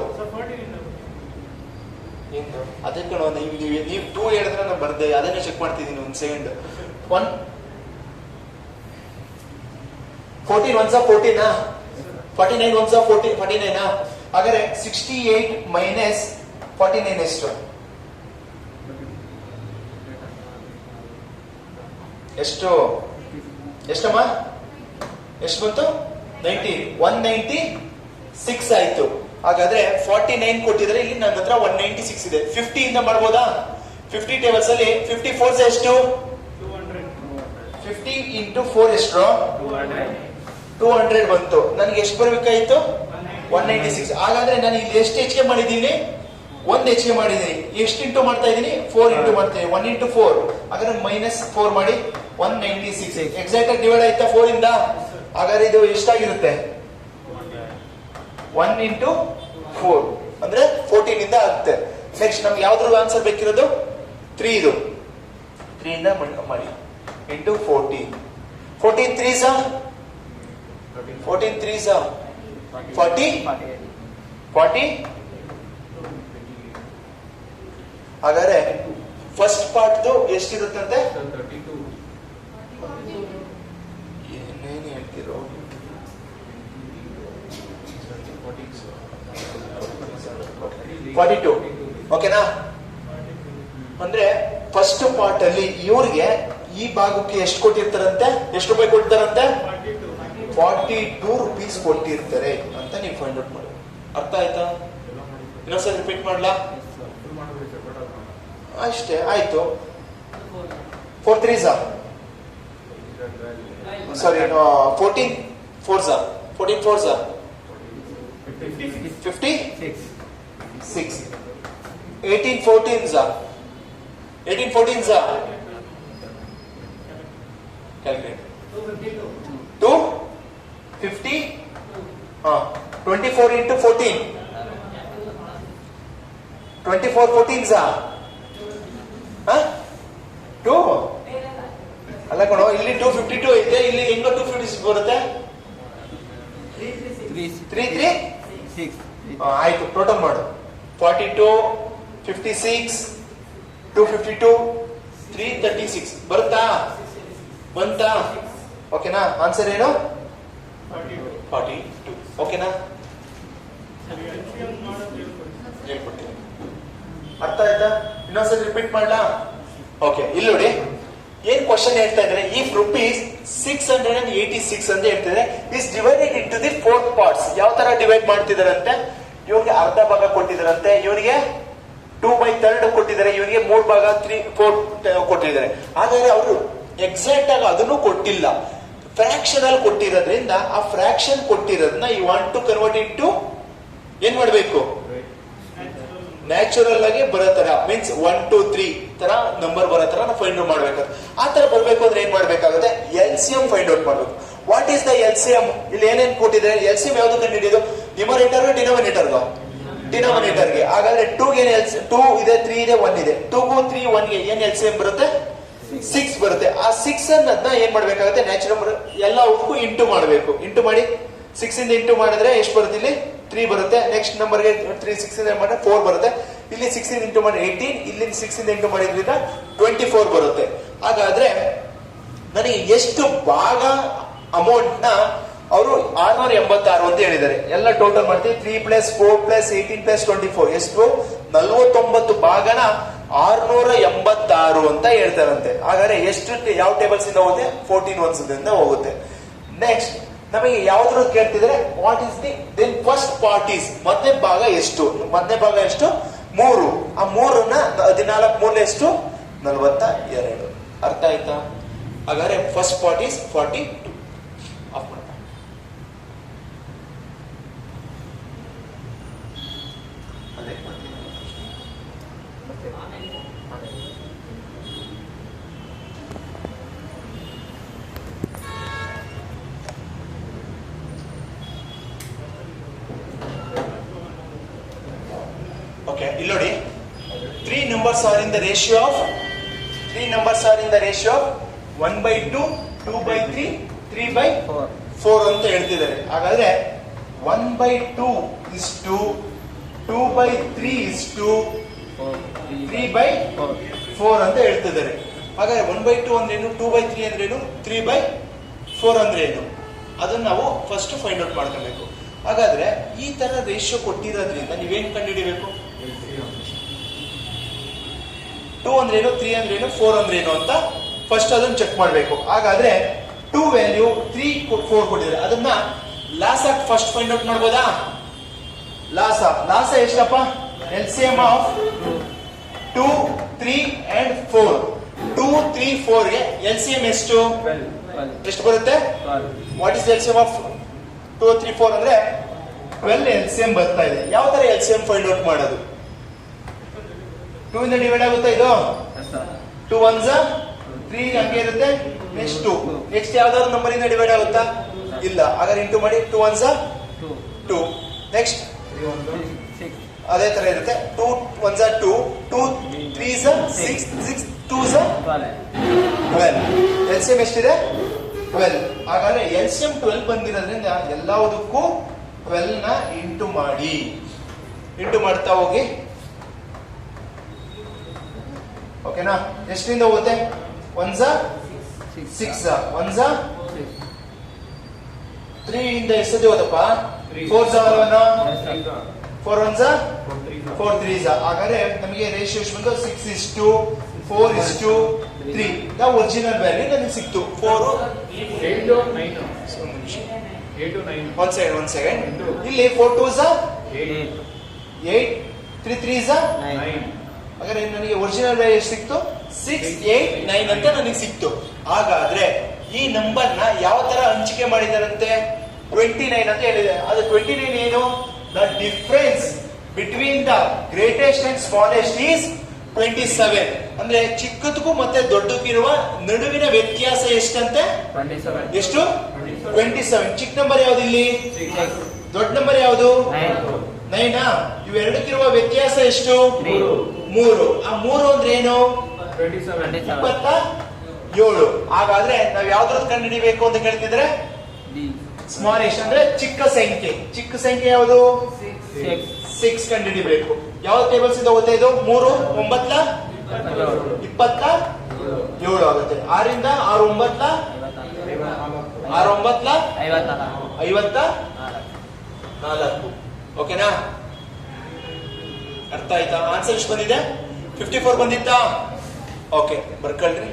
ಅದಕ್ಕೆ ನೀವು 2 ಹೇಳಿದ್ರೆ ನಾನು ಬರ್ದೆ, ಅದನ್ನೇ ಚೆಕ್ ಮಾಡ್ತಿದ್ದೀನಿ. 1 ಸೆಕೆಂಡ್. 14 1s 14 49 1s 49 ಹಾಗಾದ್ರೆ 68 minus 49 ಎಷ್ಟು? ಎಷ್ಟಮ್ಮ? ಎಷ್ಟು ಬಂತು? 90 196 ಆಯ್ತು. ಹಾಗಾದ್ರೆ 49 ಕೊಟ್ಟಿದ್ರೆ ಇಲ್ಲಿ ನನ್ನ ಹತ್ರ 196 ಇದೆ. 50 ಇಂದ ಮಾಡ್ಬೋದಾ? 50 ಟೇಬಲ್ಸ್ ಅಲ್ಲಿ 54 ಎಷ್ಟು? 50 ಇಂಟು 4 ಎಷ್ಟು? 200 ಬಂತು. ನನಗೆ ಎಷ್ಟು ಬರ್ಬೇಕಾಯ್ತು? 196. ಹಾಗಾದ್ರೆ ನಾನು ಇಲ್ಲಿ ಎಷ್ಟು ಹೆಚ್ಚಿಗೆ ಮಾಡಿದ್ದೀನಿ? 1 ಹೆಚ್ಚಿಗೆ ಮಾಡಿದ್ದೀನಿ. ಎಷ್ಟು ಇಂಟು ಮಾಡ್ತಾ ಇದ್ದೀನಿ? 4 ಇಂಟು ಮಾಡ್ತೀನಿ. 1 into 4 ಹಾಗಾದ್ರೆ -4 ಮಾಡಿ 196 ಎಕ್ಸಾಕ್ಟ್ ಆಗಿ ಡಿವೈಡ್ ಆಯ್ತಾ 4 ಇಂದ? ಹಾಗಾದ್ರೆ ಇದು ಎಷ್ಟಾಗಿರುತ್ತೆ? 1 into 4 ಅಂದ್ರೆ 14 ಇಂದ ಆಗುತ್ತೆ. ನೆಕ್ಸ್ಟ್ ನಮ್ಗೆ ಯಾವ್ದ್ರ ಆನ್ಸರ್ ಬೇಕಿರೋದು? 3 ಇದು 3 ಇಂದ ಮಾಡಿ ಇಂಟು 14 14 3s 14 3s 40 40 ಹಾಗಾದ್ರೆ ಫಸ್ಟ್ ಪಾರ್ಟ್ ಎಷ್ಟಿರುತ್ತಂತೆ? ಏನೇನು ಹೇಳ್ತಿರೋ? 42. ಓಕೆನಾ? ಅಂದ್ರೆ ಫಸ್ಟ್ ಪಾರ್ಟ್ ಅಲ್ಲಿ ಇವ್ರಿಗೆ ಈ ಭಾಗಕ್ಕೆ ಎಷ್ಟು ಕೊಟ್ಟಿರ್ತಾರಂತೆ? ಎಷ್ಟು ರೂಪಾಯಿ ಕೊಡ್ತಾರಂತೆ? 42 rupees ಕೊಟ್ಟಿರ್ತಾರೆ ಅಂತ ನೀವು ಫೈಂಡ್ ಔಟ್ ಮಾಡಿ. ಅರ್ಥ ಆಯ್ತಾ? ಇನ್ನೊಂದ್ಸಲ ರಿಪೀಟ್ ಮಾಡ್ಲಾ? ಅಷ್ಟೇ ಆಯ್ತು. 4 3s ಸಾರಿ 14 4s 14 4s 56 18 14s 18 14s calculate 250 24 into 14 24 14s 2 ಅಲ್ಲ ಕಣೋ, ಇಲ್ಲಿ 252 ಐತೆ, ಇಲ್ಲಿ ಹೆಂಗ 256 ಬರುತ್ತೆ? 3 3 6. ಆಯ್ತು, ಟೋಟಲ್ ಮಾಡು. 42 56 252 336 ಬರುತ್ತಾ? ಬಂತಾ? ಓಕೆನಾ? ಆನ್ಸರ್ ಏನು? 42. ಓಕೆನಾ? ಹೇಳ್ಕೊಡ್ತೀನಿ. ಅರ್ಥ ಆಯ್ತಾ? ಇನ್ನೊಂದ್ಸರಿ ರಿಪೀಟ್ ಮಾಡ್ಲಾ? ಓಕೆ, ಇಲ್ಲಿ ನೋಡಿ ಏನ್ ಕ್ವಶನ್ ಹೇಳ್ತಾ ಇದ್ದಾರೆ. ಇಫ್ rupees 686 ಅಂತ ಹೇಳ್ತಿದ್ರೆ is divided into the 4 parts. ಯಾವ ತರ ಡಿವೈಡ್ ಮಾಡ್ತಿದಾರಂತೆ? ಇವ್ರಿಗೆ ಅರ್ಧ ಭಾಗ ಕೊಟ್ಟಿದಾರಂತೆ, ಇವರಿಗೆ 2/3 ಕೊಟ್ಟಿದ್ದಾರೆ, ಇವರಿಗೆ 3 ಭಾಗ 3/4 ಕೊಟ್ಟಿದ್ದಾರೆ. ಹಾಗಾದ್ರೆ ಅವರು ಎಕ್ಸಾಕ್ಟ್ ಆಗಿ ಅದನ್ನು ಕೊಟ್ಟಿಲ್ಲ, ಫ್ರಾಕ್ಷನ್ ಅಲ್ಲಿ ಕೊಟ್ಟಿರೋದ್ರಿಂದ ಆ ಫ್ರಾಕ್ಷನ್ ಕೊಟ್ಟಿರೋದನ್ನ you want to convert into ಏನ್ ಮಾಡ್ಬೇಕು? ನ್ಯಾಚುರಲ್ ಆಗಿ ಬರೋ ತರ, ಮೀನ್ಸ್ 1 2 3 ತರ ನಂಬರ್ ಬರೋ ತರ ನಾವು ಫೈಂಡ್ ಔಟ್ ಮಾಡ್ಬೇಕು. ಆ ತರ ಬರ್ಬೇಕು ಅಂದ್ರೆ ಏನ್ ಮಾಡ್ಬೇಕಾಗುತ್ತೆ? LCM ಫೈಂಡ್ ಔಟ್ ಮಾಡ್ಬೇಕು. What is the LCM? ಇಲ್ಲಿ ಏನೇನ್ ಕೊಟ್ಟಿದ್ರೆ LCM ಯಾವ್ದು ಕಂಡು ಹಿಡಿಯೋದು? ನ್ಯೂಮರೇಟರ್ ಡಿನೋಮಿನೇಟರ್ಗೆ. ಹಾಗಾದ್ರೆ 2 ಗೆ 2 ಇದೆ, 3 ಇದೆ, 1 ಇದೆ. 2 3 1 ಗೆ ಏನ್ LCM ಬರುತ್ತೆ? 6 ಬರುತ್ತೆ. ಆ 6 ಅನ್ನೋದನ್ನ ಏನ್ ಮಾಡ್ಬೇಕಾಗುತ್ತೆ? ನ್ಯಾಚುರಲ್ ಎಲ್ಲದಕ್ಕೂ ಇಂಟು ಮಾಡಬೇಕು. ಇಂಟು ಮಾಡಿ 6 ಇಂದ ಇಂಟು ಮಾಡಿದ್ರೆ ಎಷ್ಟು ಬರುತ್ತೆ? ಇಲ್ಲಿ 3 ಬರುತ್ತೆ. ನೆಕ್ಸ್ಟ್ ನಂಬರ್ಗೆ 3 6 ಇಂದ ಮಾಡಿದ್ರೆ 4 ಬರುತ್ತೆ. ಇಲ್ಲಿ 6 ಇಂದ ಇಂಟು ಮಾಡಿ 18, ಇಲ್ಲಿ 6 ಇಂದ ಇಂಟು ಮಾಡಿದ್ರಿಂದ 24 ಬರುತ್ತೆ. ಹಾಗಾದ್ರೆ ನನಗೆ ಎಷ್ಟು ಭಾಗ ಅಮೌಂಟ್ ನ ಅವರು 686 ಅಂತ ಹೇಳಿದ್ದಾರೆ. ಎಲ್ಲ ಟೋಟಲ್ ಮಾಡ್ತೀವಿ. 3 + 4 + 18 + 24 ಎಷ್ಟು? 49 ಭಾಗನ 686 ಅಂತ ಹೇಳ್ತಾರಂತೆ. ಹಾಗಾದ್ರೆ ಎಷ್ಟು ಯಾವ ಟೇಬಲ್ಸ್ ಇಂದ ಹೋಗುತ್ತೆ? 14 ones ಇಂದ ಹೋಗುತ್ತೆ. ನೆಕ್ಸ್ಟ್ ನಮಗೆ ಯಾವ್ದು ಕೇಳ್ತಿದ್ರೆ what is the then first part is, ಮೊದಲನೇ ಭಾಗ ಎಷ್ಟು? ಮೊದಲನೇ ಭಾಗ ಎಷ್ಟು? 3. ಆ 3ನ್ನ 14 3 ಎಷ್ಟು? 42. ಅರ್ಥ ಆಯ್ತಾ? ಹಾಗಾದ್ರೆ ಫಸ್ಟ್ ಪಾರ್ಟ್ ಈಸ್ 42. ಆಫ್ ಮಾಡೋಣ. ಓಕೆ, ಇಲ್ಲಿ ನೋಡಿ 3 numbers are in the ratio of 1/2, 2/3, 3/4 ಅಂತ ಹೇಳ್ತಿದ್ದಾರೆ. ಹಾಗಾದ್ರೆ 1/2 is 2, 2/3 is 2, 3/4 ಅಂತ ಹೇಳ್ತಿದ್ದಾರೆ. ಹಾಗಾದ್ರೆ 1/2 ಅಂದ್ರೇನು, 2/3 ಅಂದ್ರೇನು, 3/4 ಅಂದ್ರೇನು? ಅದನ್ನ ನಾವು ಫಸ್ಟ್ ಫೈಂಡ್ ಔಟ್ ಮಾಡ್ಕೋಬೇಕು. ಹಾಗಾದ್ರೆ ಈ ತರ ರೇಷಿಯೋ ಕೊಟ್ಟಿರೋದ್ರಿಂದ ನೀವೇನ್ ಕಂಡುಹಿಡಿಬೇಕು? 2 ಅಂದ್ರೇನು, 3 ಅಂದ್ರೇನು, 4 ಅಂದ್ರೇನು ಅಂತ ಫಸ್ಟ್ ಅದನ್ನ ಚೆಕ್ ಮಾಡಬೇಕು. ಹಾಗಾದ್ರೆ 2 ವ್ಯಾಲ್ಯೂ 3 4 ಕೊಟ್ಟಿದ್ದಾರೆ, ಅದನ್ನ loss of first find out ಮಾಡ್ಬೋದಾ? ಲಾಸ ಎಷ್ಟಪ್ಪ? LCM of 2 3 and 4. 2 3 4 ಗೆ LCM ಎಷ್ಟು ಬರುತ್ತೆ? ವಾಟ್ ಇಸ್ LCM ಆಫ್ 2 3 4 ಅಂದ್ರೆ 12 LCM ಬರ್ತಾ ಇದೆ. ಯಾವ ತರ LCM ಫೈಂಡ್ ಔಟ್ ಮಾಡೋದು? 2 ಇಂದ ಡಿವೈಡ್ ಆಗುತ್ತಾ ಇದು? 2 1s 3 ಹಂಗೆ ಇರುತ್ತೆ. ನೆಕ್ಸ್ಟ್ 2, ನೆಕ್ಸ್ಟ್ ಯಾವ್ದಾದ್ರು ನಂಬರ್ ಇಂದ ಡಿವೈಡ್ ಆಗುತ್ತಾ? ಇಲ್ಲ. ಹಾಗಾದ್ರೆ ಇಂಟು ಮಾಡಿ 2 1s 2, ನೆಕ್ಸ್ಟ್ 3 1 ಅದೇ ತರ ಇರುತ್ತೆ. 2 1s 2, 2 3s 6, 6 2s 12. LCM ಎಷ್ಟಿದೆ? 12. ಹಾಗಾದ್ರೆ LCM 12 ಬಂದಿರೋದ್ರಿಂದ ಎಲ್ಲದಕ್ಕೂ 12 ನ ಇಂಟು ಮಾಡಿ, ಇಂಟು ಮಾಡ್ತಾ ಹೋಗಿ ಓಕೆನಾ? ಎಷ್ಟರಿಂದ ಹೋಗುತ್ತೆ? 1 ಸ 6 1 ಸ 3 ಇಂದ ಎಷ್ಟು ಹೋದಪ್ಪ? 4 ಸ 4 1 ಸ 4 3 ಸ. ಹಾಗಾದ್ರೆ ನಮಗೆ ರೇಷಿಯೋ ಎಷ್ಟು ಬಂತು? 6:4:3. ದ ಒರಿಜಿನಲ್ ವ್ಯಾಲ್ಯೂ ನನಗೆ ಸಿಕ್ತು 4 8 to 9. 8 to 9. ಒಂದ್ ಸೆಕೆಂಡ್. ಇಲ್ಲಿ 4 2 ಸ 8 3 3 ಸ 9. ಹಾಗಾದ್ರೆ ನನಗೆ ಒರಿಜಿನಲ್ ವ್ಯಾಲ್ಯೂ ಎಷ್ಟು ಸಿಕ್ತು? 6 8 9 ಅಂತ ನನಗೆ ಸಿಕ್ತು. ಹಾಗಾದ್ರೆ ಈ ನಂಬರ್ ನ ಯಾವ ತರ ಹಂಚಿಕೆ ಮಾಡಿದಾರಂತೆ? 29 ಅಂತ ಹೇಳಿದೆ. ಅದು 29 ಏನು? The difference between the greatest and smallest is 27. ಅಂದ್ರೆ ಚಿಕ್ಕದಕ್ಕೂ ಮತ್ತೆ ದೊಡ್ಡಕ್ಕಿರುವ ನಡುವಿನ ವ್ಯತ್ಯಾಸ ಎಷ್ಟಂತೆ? 27. ಎಷ್ಟು? 27. ಚಿಕ್ಕ ನಂಬರ್ ಯಾವ್ದು ಇಲ್ಲಿ? ದೊಡ್ಡ ನಂಬರ್ ಯಾವುದು? 9. ಇವೆರಡಕ್ಕಿರುವ ವ್ಯತ್ಯಾಸ ಎಷ್ಟು? 3. ಆ 3 ಅಂದ್ರೆ ಏನು? 27. 27. ಹಾಗಾದ್ರೆ ನಾವ್ ಯಾವ್ದ್ರದ್ದು ಕಂಡು ಹಿಡಿಬೇಕು ಅಂತ ಕೇಳ್ತಿದ್ರೆ ಸ್ಮಾಲೆಸ್ಟ್ ಅಂದ್ರೆ ಚಿಕ್ಕ ಸಂಖ್ಯೆ. ಚಿಕ್ಕ ಸಂಖ್ಯೆ ಯಾವುದು? 6 ಕಂಡು ಹಿಡಿಬೇಕು. ಯಾವ ಟೇಬಲ್ಸ್ ಇಂದ ಹೋಗ್ತಾ ಇದು? 3 9 27 ಆಗುತ್ತೆ. 6 ರಿಂದ 6 9 54. ಓಕೆನಾ? ಅರ್ಥ ಆಯ್ತಾ? ಆನ್ಸರ್ ಎಷ್ಟು ಬಂದಿದೆ? 54 ಬಂದಿತ್ತಾ? ಓಕೆ, ಬರ್ಕೊಳ್ರಿ.